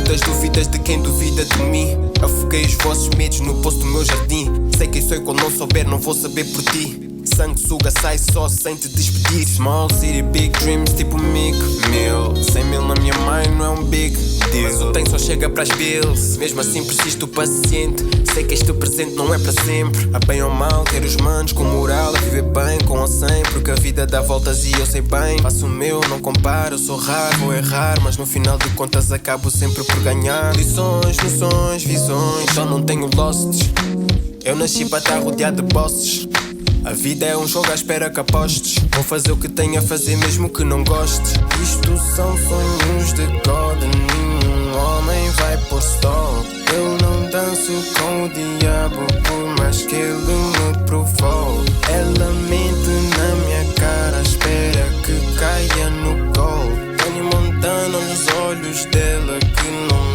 das dúvidas de quem duvida de mim. Afoguei os vossos medos no poço do meu jardim. Sei quem sou e quando não souber não vou saber por ti. Sangue suga, sai só sem te despedir. Small city, big dreams, tipo Mick Mill. 100 mil na minha mãe não é um big deal, mas o tempo só chega pras bills. Mesmo assim persisto paciente. Sei que este presente não é para sempre. A bem ou mal, quero os manos com moral. A viver bem, com ou sem, porque a vida dá voltas e eu sei bem. Faço o meu, não comparo, eu sou raro, vou errar, mas no final de contas acabo sempre por ganhar. Lições, noções, visões, só não tenho losts. Eu nasci para estar rodeado de bosses. A vida é um jogo à espera que apostes. Vou fazer o que tenho a fazer mesmo que não gostes. Isto são sonhos de God, nenhum homem vai pôr stop. Eu não danço com o diabo por mais que ele me provoque. Ela mente na minha cara, espera que caia no gol. Tony Montana nos olhos dela que não